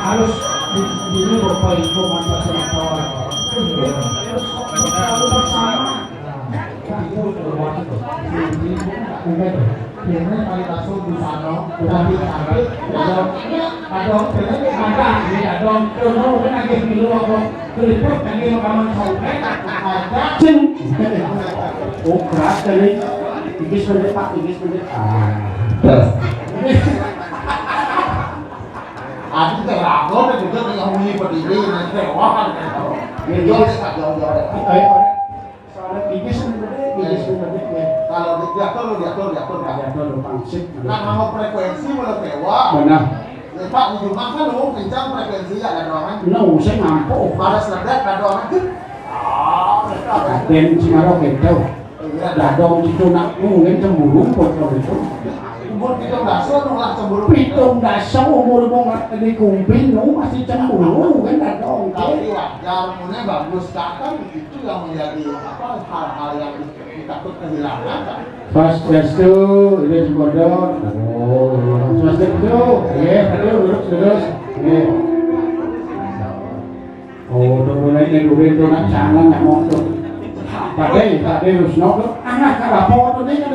harus diri berpaiko masa sentor harus bersama ini kali kasus di sana tapi ada contoh lagi dulu aku keliput lagi makaman sampai ada oh keras kali tinggi mendepak aku teh rago teh juga dengan huni berdiri nanti wah kan jauh soalnya tinggi kalau diatur pangsip kan mau frekuensi boleh tewa benar ya pak di rumah kan lu kencang frekuensi ada doangan saya ngampuk pada seredak ada doangan kan dan Cimarok itu dadong itu nak mungkin cemburu kalau itu pitung dasar nolak cemburu pitung dasar umur mau di kumpin masih cemburu kan dadong tapi wajar punya bagus kan itu yang menjadi hal-hal yang takut kehilangan kan Swastiastu ini bodoh Swastiastu ya terus udah mulai ngeluarin tuh nak jangan nak motor tadi harus nol anak kalau foto ini kan